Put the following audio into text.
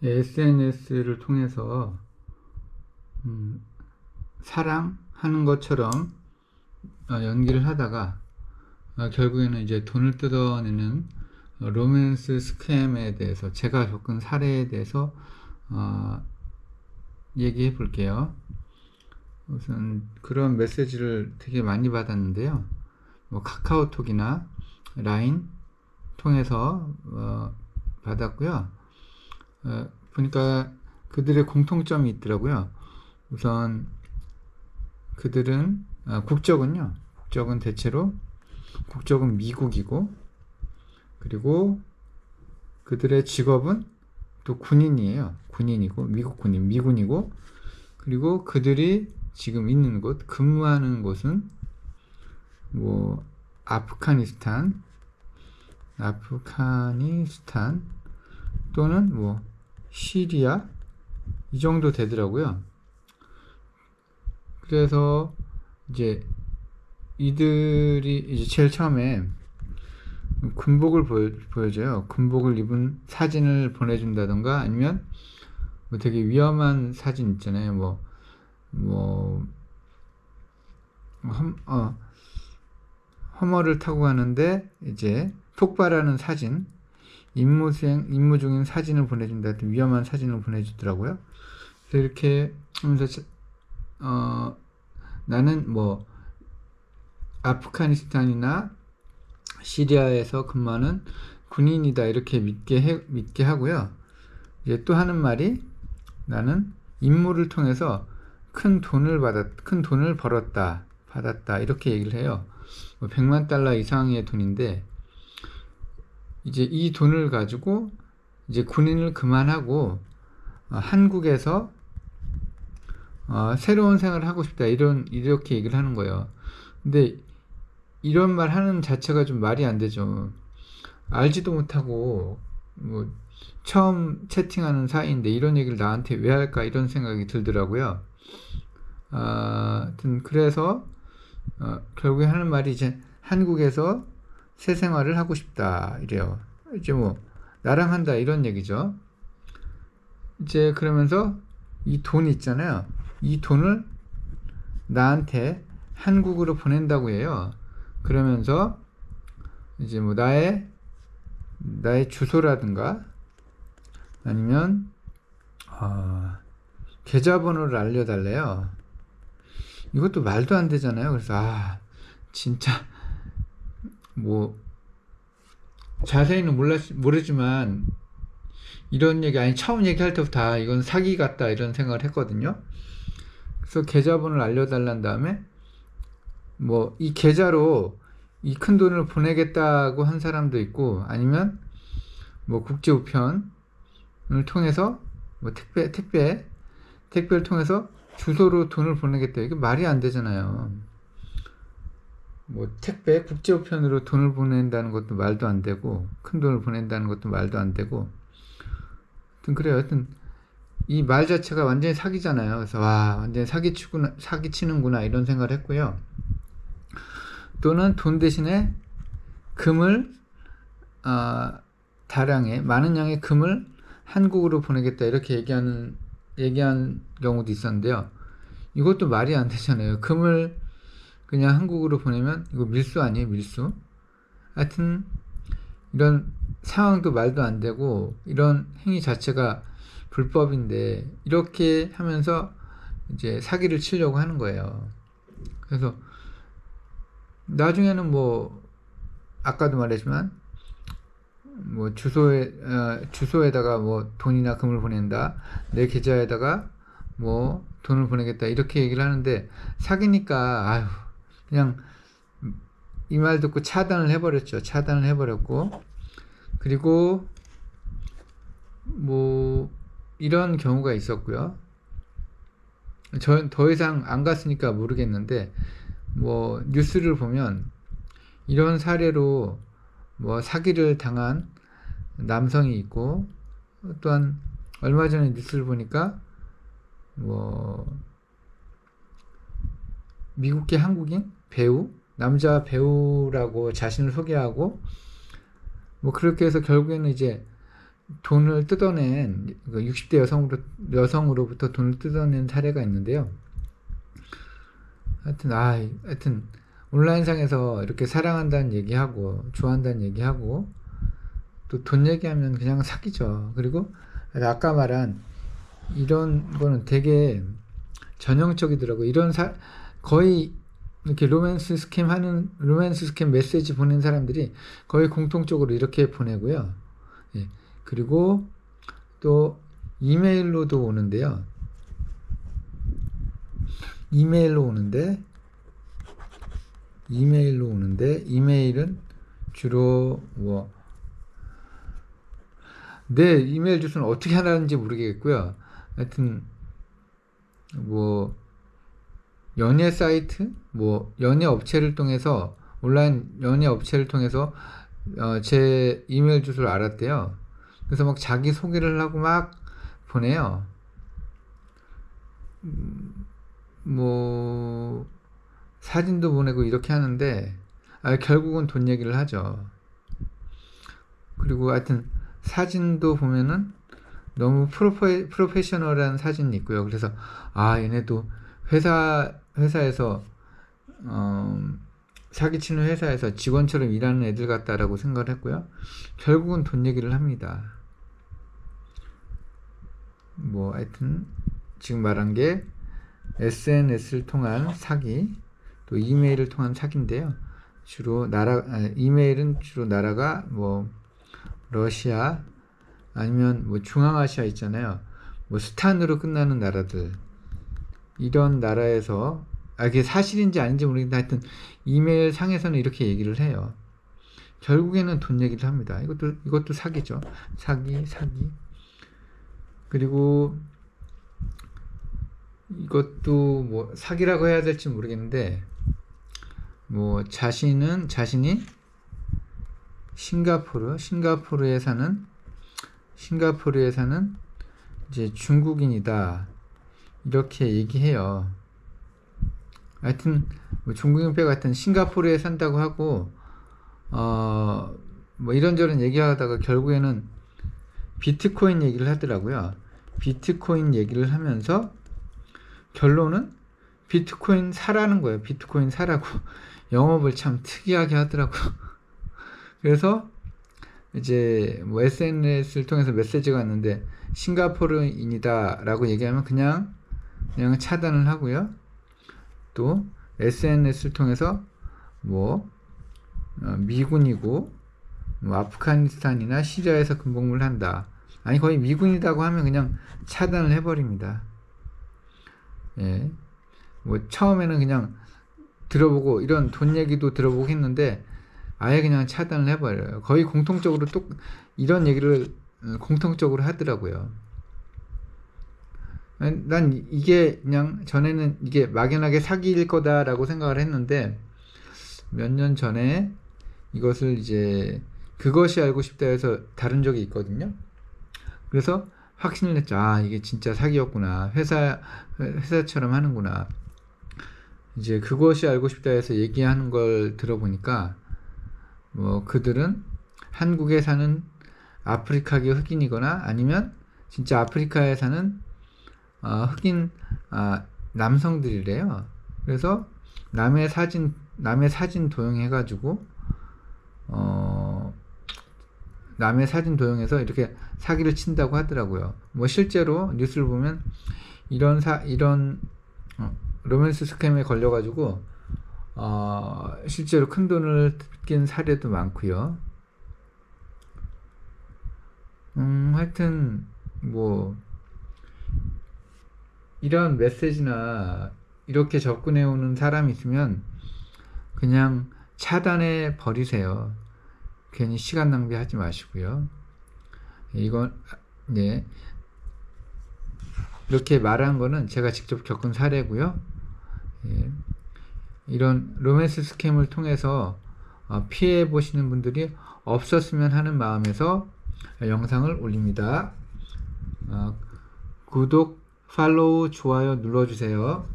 SNS를 통해서 사랑하는 것처럼 연기를 하다가 결국에는 이제 돈을 뜯어내는 로맨스 스캠에 대해서 제가 겪은 사례에 대해서 얘기해 볼게요. 우선 그런 메시지를 되게 많이 받았는데요. 뭐 카카오톡이나 라인 통해서 받았고요. 보니까 그들의 공통점이 있더라고요. 우선 그들은 국적은 대체로 국적은 미국이고, 그리고 그들의 직업은 또 군인이에요. 군인이고, 미군이고, 그리고 그들이 지금 있는 곳, 근무하는 곳은 뭐 아프가니스탄 또는 뭐 시리아 이 정도 되더라고요. 그래서 이제 이들이 이제 제일 처음에 군복을 보여줘요. 군복을 입은 사진을 보내준다던가, 아니면 뭐 되게 위험한 사진 있잖아요. 허머를 타고 가는데 이제 폭발하는 사진, 임무 중인 사진을 보내준다, 위험한 사진을 보내주더라고요. 그래서 이렇게 하면서 나는 뭐 아프가니스탄이나 시리아에서 근무하는 군인이다, 이렇게 믿게 하고요. 이제 또 하는 말이, 나는 임무를 통해서 큰 돈을 받았다, 이렇게 얘기를 해요. 뭐 100만 달러 이상의 돈인데, 이제 이 돈을 가지고 이제 군인을 그만하고 한국에서 새로운 생활을 하고 싶다, 이렇게 얘기를 하는 거예요. 근데 이런 말 하는 자체가 좀 말이 안 되죠. 알지도 못하고 뭐 처음 채팅하는 사이인데 이런 얘기를 나한테 왜 할까, 이런 생각이 들더라고요. 하여튼 그래서 결국에 하는 말이, 이제 한국에서 새 생활을 하고 싶다, 이래요. 이제 뭐 나랑 한다, 이런 얘기죠. 이제 그러면서 이 돈 있잖아요. 이 돈을 나한테 한국으로 보낸다고 해요. 그러면서 이제 뭐 나의 주소라든가, 아니면 계좌번호를 알려달래요. 이것도 말도 안 되잖아요. 그래서 진짜 뭐 자세히는 모르지만 이런 얘기, 처음 얘기할 때부터 이건 사기 같다, 이런 생각을 했거든요. 그래서 계좌번호를 알려달란 다음에 뭐 이 계좌로 이 큰 돈을 보내겠다고 한 사람도 있고, 아니면 뭐 국제 우편을 통해서 뭐 택배를 통해서 주소로 돈을 보내겠다. 이게 말이 안 되잖아요. 뭐 국제 우편으로 돈을 보낸다는 것도 말도 안 되고, 큰 돈을 보낸다는 것도 말도 안 되고. 하여튼 그래요. 하여튼 이 말 자체가 완전히 사기잖아요. 그래서 완전히 사기치는구나, 이런 생각을 했고요. 또는 돈 대신에 금을 다량의 많은 양의 금을 한국으로 보내겠다, 이렇게 얘기한 경우도 있었는데요. 이것도 말이 안 되잖아요. 금을 그냥 한국으로 보내면 이거 밀수 아니에요, 밀수? 하여튼 이런 상황도 말도 안 되고, 이런 행위 자체가 불법인데 이렇게 하면서 이제 사기를 치려고 하는 거예요. 그래서 나중에는 뭐 아까도 말했지만 뭐 주소에다가 뭐 돈이나 금을 보낸다, 내 계좌에다가 뭐 돈을 보내겠다, 이렇게 얘기를 하는데, 사기니까 그냥 이 말 듣고 차단을 해버렸고, 그리고 뭐 이런 경우가 있었고요. 전 더 이상 안 갔으니까 모르겠는데, 뭐 뉴스를 보면 이런 사례로 뭐 사기를 당한 남성이 있고, 또한 얼마 전에 뉴스를 보니까 뭐 미국계 한국인 배우, 남자 배우라고 자신을 소개하고, 뭐 그렇게 해서 결국에는 이제 돈을 뜯어낸 60대 여성으로부터 돈을 뜯어낸 사례가 있는데요. 하여튼 온라인상에서 이렇게 사랑한다는 얘기하고 좋아한다는 얘기하고 또 돈 얘기하면 그냥 사기죠. 그리고 아까 말한 이런 거는 되게 전형적이더라고요. 거의 이렇게 로맨스 스캠 메시지 보낸 사람들이 거의 공통적으로 이렇게 보내고요. 예. 그리고 또 이메일로도 오는데요. 이메일로 오는데 이메일은 주로 내 이메일 주소는 어떻게 하는지 모르겠고요. 하여튼 연예 사이트, 연예 업체를 통해서 온라인 연예 업체를 통해서 제 이메일 주소를 알았대요. 그래서 막 자기 소개를 하고 막 보내요. 사진도 보내고 이렇게 하는데 결국은 돈 얘기를 하죠. 그리고 하여튼 사진도 보면은 너무 프로페셔널한 사진이 있고요. 그래서 얘네도 회사에서 사기치는 회사에서 직원처럼 일하는 애들 같다라고 생각을 했고요. 결국은 돈 얘기를 합니다. 하여튼 지금 말한 게 SNS를 통한 사기, 또 이메일을 통한 사기인데요. 이메일은 주로 나라가 러시아 아니면 중앙아시아 있잖아요. 스탄으로 끝나는 나라들, 이런 나라에서 이게 사실인지 아닌지 모르겠는데 하여튼 이메일 상에서는 이렇게 얘기를 해요. 결국에는 돈 얘기를 합니다. 이것도 사기죠. 사기. 그리고 이것도 사기라고 해야 될지 모르겠는데 자신이 싱가포르에 사는 이제 중국인이다, 이렇게 얘기해요. 하여튼 중국인 빼고 하여튼 싱가포르에 산다고 하고 이런저런 얘기하다가 결국에는 비트코인 얘기를 하더라고요. 비트코인 얘기를 하면서 결론은 비트코인 사라는 거예요. 비트코인 사라고. 영업을 참 특이하게 하더라고요. 그래서 이제 SNS를 통해서 메시지가 왔는데 싱가포르인이다 라고 얘기하면 그냥 차단을 하고요. 또 SNS를 통해서 미군이고 아프가니스탄이나 시리아에서 군복무를 한다, 거의 미군이라고 하면 그냥 차단을 해버립니다. 예. 처음에는 그냥 들어보고 이런 돈 얘기도 들어보고 했는데 아예 그냥 차단을 해버려요. 거의 공통적으로 이런 얘기를 공통적으로 하더라고요. 난 이게 그냥 전에는 이게 막연하게 사기일 거다라고 생각을 했는데 몇 년 전에 이것을 이제 그것이 알고 싶다 해서 다룬 적이 있거든요. 그래서 확신을 냈죠. 이게 진짜 사기였구나. 회사처럼 하는구나. 이제 그것이 알고 싶다 해서 얘기하는 걸 들어보니까 그들은 한국에 사는 아프리카계 흑인이거나 아니면 진짜 아프리카에 사는 흑인 남성들이래요. 그래서 남의 사진 도용해가지고 남의 사진 도용해서 이렇게 사기를 친다고 하더라고요. 실제로 뉴스를 보면 이런 로맨스 스캠에 걸려가지고 실제로 큰 돈을 뜯긴 사례도 많고요. 하여튼 이런 메시지나 이렇게 접근해 오는 사람이 있으면 그냥 차단해 버리세요. 괜히 시간 낭비하지 마시고요. 이건 이렇게 말한 거는 제가 직접 겪은 사례고요. 이런 로맨스 스캠을 통해서 피해 보시는 분들이 없었으면 하는 마음에서 영상을 올립니다. 구독, 팔로우, 좋아요 눌러주세요.